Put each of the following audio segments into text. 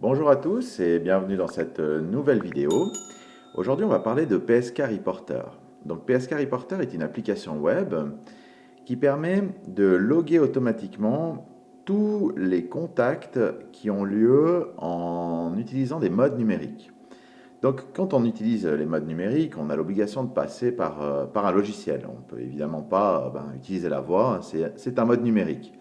Bonjour à tous et bienvenue dans cette nouvelle vidéo. Aujourd'hui, on va parler de PSK Reporter. Donc, PSK Reporter est une application web qui permet de loguer automatiquement tous les contacts qui ont lieu en utilisant des modes numériques. Donc, quand on utilise les modes numériques, on a l'obligation de passer par un logiciel. On ne peut évidemment pas utiliser la voix, c'est un mode numérique.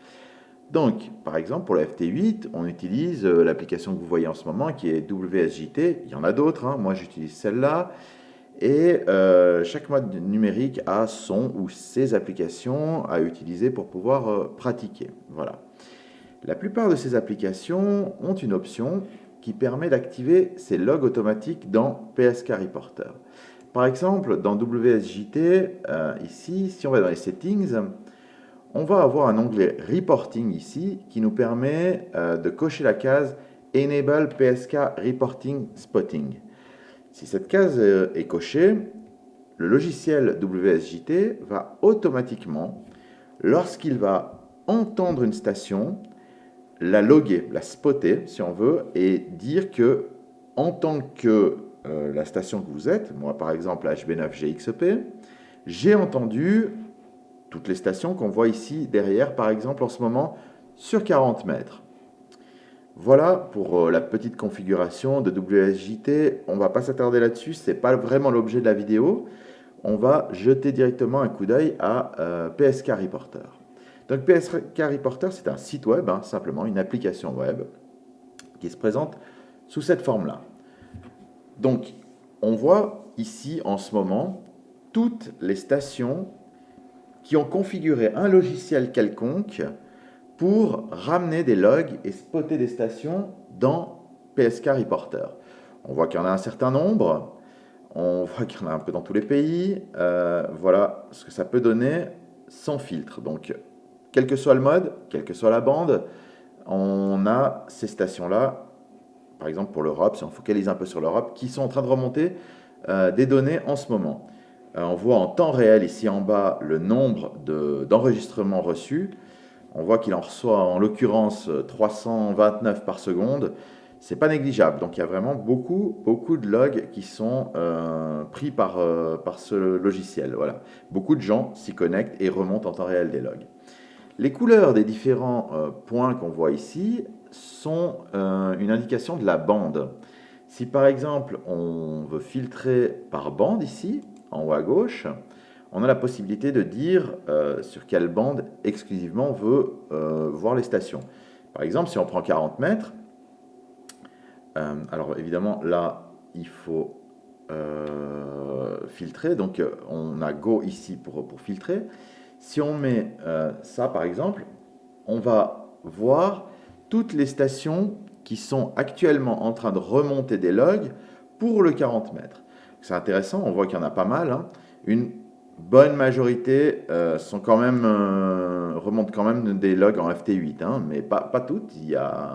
Donc, par exemple, pour la FT8, on utilise l'application que vous voyez en ce moment qui est WSJT. Il y en a d'autres, hein. Moi j'utilise celle-là. Et chaque mode numérique a son ou ses applications à utiliser pour pouvoir pratiquer. Voilà. La plupart de ces applications ont une option qui permet d'activer ces logs automatiques dans PSK Reporter. Par exemple, dans WSJT, ici, si on va dans les settings, on va avoir un onglet Reporting ici qui nous permet de cocher la case Enable PSK Reporting Spotting. Si cette case est cochée, le logiciel WSJT va automatiquement, lorsqu'il va entendre une station, la loguer, la spotter si on veut, et dire que en tant que la station que vous êtes, moi par exemple HB9GXP, j'ai entendu toutes les stations qu'on voit ici derrière, par exemple en ce moment, sur 40 mètres. Voilà pour la petite configuration de WSJT. On ne va pas s'attarder là-dessus, ce n'est pas vraiment l'objet de la vidéo. On va jeter directement un coup d'œil à PSK Reporter. Donc PSK Reporter, c'est un site web, hein, simplement une application web qui se présente sous cette forme-là. Donc on voit ici en ce moment toutes les stations qui ont configuré un logiciel quelconque pour ramener des logs et spotter des stations dans PSK Reporter. On voit qu'il y en a un certain nombre, on voit qu'il y en a un peu dans tous les pays. Voilà ce que ça peut donner sans filtre. Donc, quel que soit le mode, quelle que soit la bande, on a ces stations-là, par exemple pour l'Europe, si on focalise un peu sur l'Europe, qui sont en train de remonter des données en ce moment. On voit en temps réel ici en bas le nombre d'enregistrements reçus. On voit qu'il en reçoit en l'occurrence 329 par seconde. C'est pas négligeable. Donc il y a vraiment beaucoup de logs qui sont pris par ce logiciel. Voilà. Beaucoup de gens s'y connectent et remontent en temps réel des logs. Les couleurs des différents points qu'on voit ici sont une indication de la bande. Si par exemple on veut filtrer par bande ici, en haut à gauche, on a la possibilité de dire sur quelle bande exclusivement on veut voir les stations. Par exemple, si on prend 40 mètres, alors évidemment là il faut filtrer, donc on a Go ici pour filtrer. Si on met ça par exemple, on va voir toutes les stations qui sont actuellement en train de remonter des logs pour le 40 mètres. C'est intéressant, on voit qu'il y en a pas mal, hein. Une bonne majorité remontent quand même des logs en FT8, hein, mais pas toutes.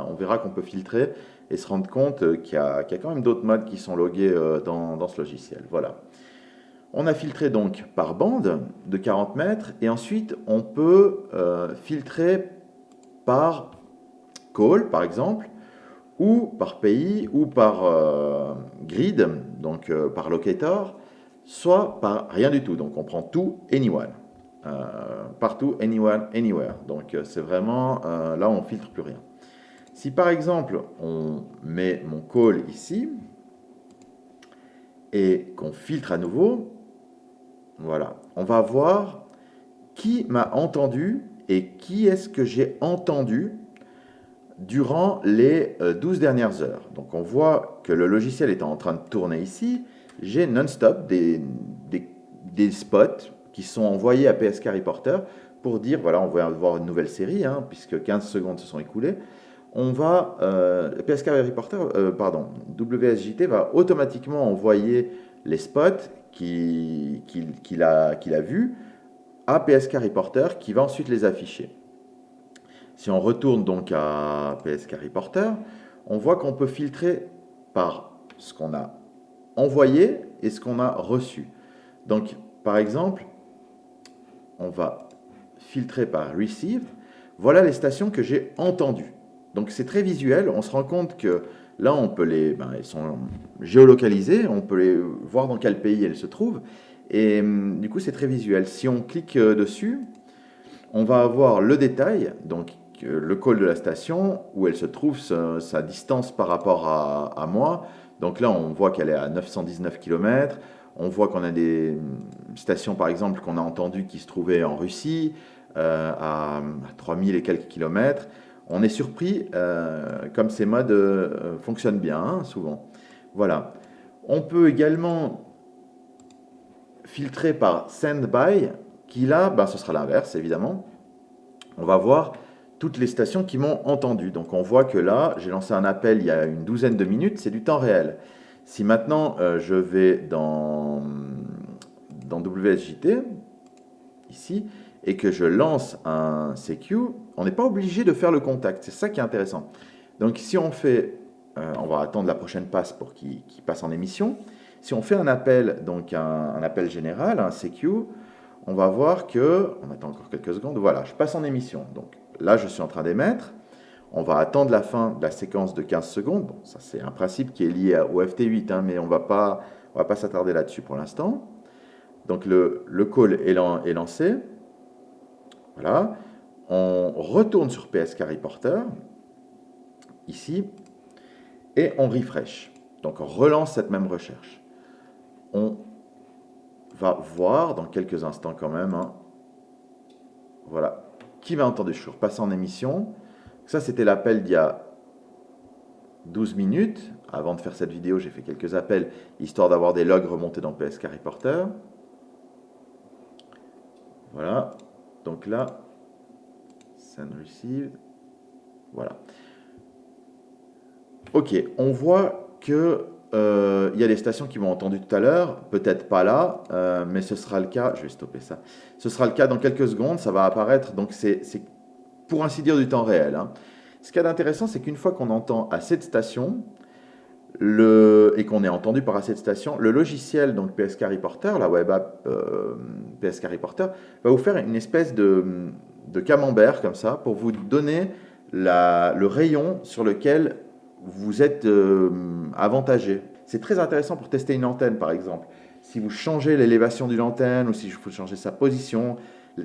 On verra qu'on peut filtrer et se rendre compte qu'il y a quand même d'autres modes qui sont logués dans ce logiciel. Voilà. On a filtré donc par bande de 40 mètres et ensuite on peut filtrer par call par exemple, ou par pays, ou par grid, donc par locator, soit par rien du tout. Donc on prend tout, anyone. Partout, anyone, anywhere. Donc c'est vraiment, là on filtre plus rien. Si par exemple on met mon call ici, et qu'on filtre à nouveau, voilà, on va voir qui m'a entendu et qui est-ce que j'ai entendu durant les 12 dernières heures. Donc on voit que le logiciel est en train de tourner ici. J'ai non-stop des spots qui sont envoyés à PSK Reporter pour dire, voilà, on va voir une nouvelle série, hein, puisque 15 secondes se sont écoulées. On va, PSK Reporter, WSJT va automatiquement envoyer les spots qu'il a vus à PSK Reporter qui va ensuite les afficher. Si on retourne donc à PSK Reporter, on voit qu'on peut filtrer par ce qu'on a envoyé et ce qu'on a reçu. Donc, par exemple, on va filtrer par Received. Voilà les stations que j'ai entendues. Donc, c'est très visuel. On se rend compte que Là, on peut elles sont géolocalisées, on peut les voir dans quel pays elles se trouvent. Et du coup, c'est très visuel. Si on clique dessus, on va avoir le détail, donc le call de la station, où elle se trouve, sa distance par rapport à moi. Donc là, on voit qu'elle est à 919 km. On voit qu'on a des stations, par exemple, qu'on a entendues qui se trouvaient en Russie, à 3000 et quelques kilomètres. On est surpris comme ces modes fonctionnent bien, hein, souvent. Voilà. On peut également filtrer par Send By, qui là, ce sera l'inverse, évidemment. On va voir toutes les stations qui m'ont entendu. Donc on voit que là, j'ai lancé un appel il y a une douzaine de minutes, c'est du temps réel. Si maintenant je vais dans WSJT, ici, et que je lance un CQ, on n'est pas obligé de faire le contact. C'est ça qui est intéressant. Donc si on fait, on va attendre la prochaine passe pour qu'il passe en émission. Si on fait un appel, donc un appel général, un CQ, on va voir que, on attend encore quelques secondes, voilà, je passe en émission. Donc là, je suis en train d'émettre. On va attendre la fin de la séquence de 15 secondes. Bon, ça c'est un principe qui est lié au FT8, hein, mais on va pas s'attarder là-dessus pour l'instant. Donc le call est lancé. Voilà. On retourne sur PSK Reporter, ici, et on refresh. Donc on relance cette même recherche. On va voir dans quelques instants quand même, hein, voilà, qui m'a entendu. Je suis repassé en émission. Ça, c'était l'appel d'il y a 12 minutes. Avant de faire cette vidéo, j'ai fait quelques appels, histoire d'avoir des logs remontés dans PSK Reporter. Voilà. Donc là, send received. Voilà. Ok, on voit que il y a des stations qui m'ont entendu tout à l'heure, peut-être pas là, mais ce sera le cas. Je vais stopper ça. Ce sera le cas dans quelques secondes, ça va apparaître. Donc c'est pour ainsi dire du temps réel, hein. Ce qu'il y a d'intéressant, c'est qu'une fois qu'on entend assez de stations, et qu'on est entendu par assez de stations, le logiciel, donc PSK Reporter, la web app PSK Reporter, va vous faire une espèce de camembert comme ça pour vous donner le rayon sur lequel vous êtes avantagé. C'est très intéressant pour tester une antenne, par exemple. Si vous changez l'élévation d'une antenne ou si vous changez sa position,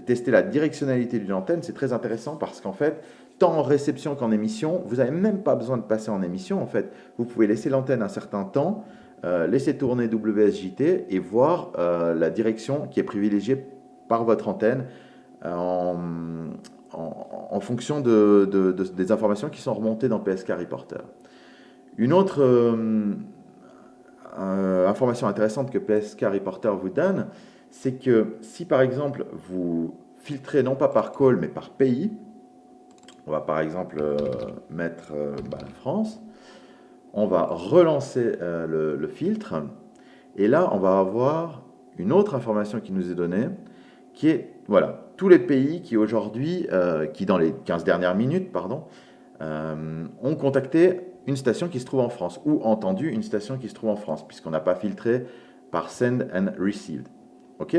tester la directionnalité d'une antenne, c'est très intéressant parce qu'en fait, tant en réception qu'en émission, vous n'avez même pas besoin de passer en émission. En fait, vous pouvez laisser l'antenne un certain temps, laisser tourner WSJT et voir la direction qui est privilégiée par votre antenne en fonction des informations qui sont remontées dans PSK Reporter. Une autre information intéressante que PSK Reporter vous donne, c'est que si par exemple vous filtrez non pas par call mais par pays, on va par exemple mettre la France, on va relancer le filtre et là on va avoir une autre information qui nous est donnée qui est, voilà, tous les pays qui aujourd'hui, qui dans les 15 dernières minutes, pardon, ont contacté une station qui se trouve en France, ou entendu une station qui se trouve en France, puisqu'on n'a pas filtré par Send and Received. OK?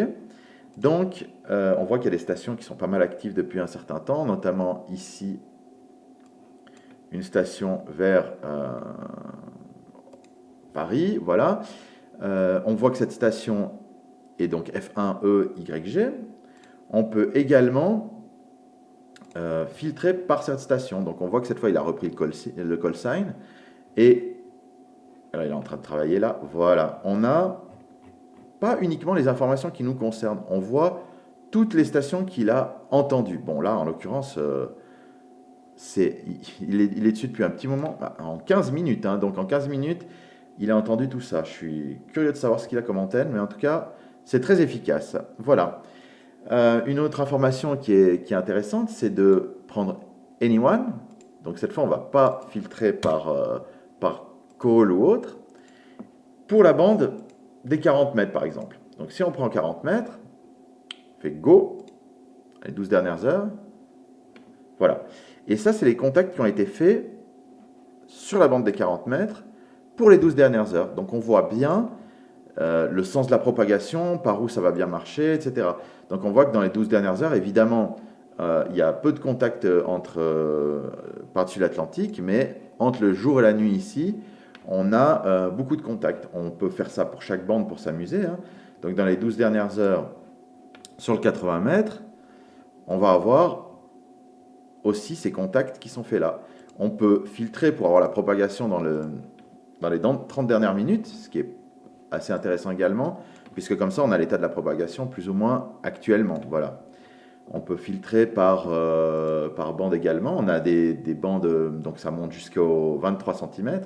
Donc, on voit qu'il y a des stations qui sont pas mal actives depuis un certain temps, notamment ici, une station vers Paris, voilà. On voit que cette station est donc F1EYG. On peut également filtrer par cette station. Donc on voit que cette fois, il a repris le call sign. Et alors, il est en train de travailler là. Voilà. On n'a pas uniquement les informations qui nous concernent. On voit toutes les stations qu'il a entendues. Bon, là, en l'occurrence, il est dessus depuis un petit moment, en 15 minutes. Hein. Donc en 15 minutes, il a entendu tout ça. Je suis curieux de savoir ce qu'il a comme antenne, mais en tout cas, c'est très efficace. Voilà. Une autre information qui est intéressante, c'est de prendre anyone. Donc cette fois, on ne va pas filtrer par call ou autre. Pour la bande des 40 mètres, par exemple. Donc si on prend 40 mètres, on fait go, les 12 dernières heures. Voilà. Et ça, c'est les contacts qui ont été faits sur la bande des 40 mètres pour les 12 dernières heures. Donc on voit bien le sens de la propagation, par où ça va bien marcher, etc. Donc on voit que dans les 12 dernières heures, évidemment, il y a peu de contacts par-dessus l'Atlantique, mais entre le jour et la nuit ici, on a beaucoup de contacts. On peut faire ça pour chaque bande pour s'amuser, hein. Donc dans les 12 dernières heures, sur le 80 mètres, on va avoir aussi ces contacts qui sont faits là. On peut filtrer pour avoir la propagation dans les 30 dernières minutes, ce qui est assez intéressant également, puisque comme ça on a l'état de la propagation plus ou moins actuellement. Voilà. On peut filtrer par bande également. On a des bandes, donc ça monte jusqu'aux 23 cm.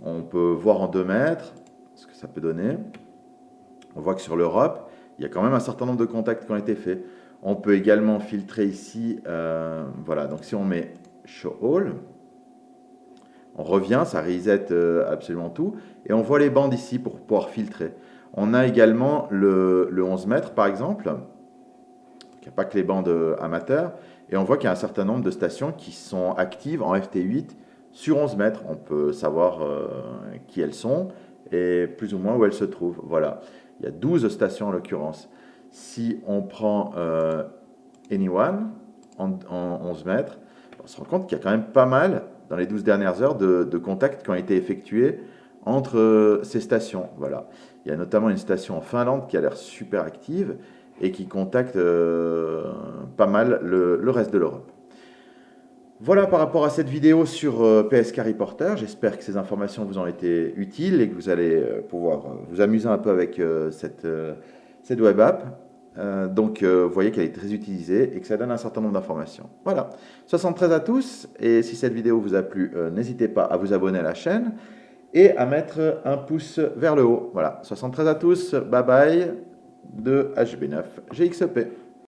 On peut voir en 2 mètres ce que ça peut donner. On voit que sur l'Europe, il y a quand même un certain nombre de contacts qui ont été faits. On peut également filtrer ici, voilà, donc si on met Show All, on revient, ça reset absolument tout, et on voit les bandes ici pour pouvoir filtrer. On a également le 11 mètres par exemple, il n'y a pas que les bandes amateurs, et on voit qu'il y a un certain nombre de stations qui sont actives en FT8 sur 11 mètres. On peut savoir qui elles sont et plus ou moins où elles se trouvent. Voilà, il y a 12 stations en l'occurrence. Si on prend Anyone en 11 mètres, on se rend compte qu'il y a quand même pas mal, dans les 12 dernières heures, de contacts qui ont été effectués entre ces stations. Voilà. Il y a notamment une station en Finlande qui a l'air super active et qui contacte pas mal le reste de l'Europe. Voilà par rapport à cette vidéo sur PSK Reporter. J'espère que ces informations vous ont été utiles et que vous allez pouvoir vous amuser un peu avec cette web app. Donc, vous voyez qu'elle est très utilisée et que ça donne un certain nombre d'informations. Voilà, 73 à tous, et si cette vidéo vous a plu, n'hésitez pas à vous abonner à la chaîne et à mettre un pouce vers le haut. Voilà, 73 à tous, bye bye de HB9 GXP.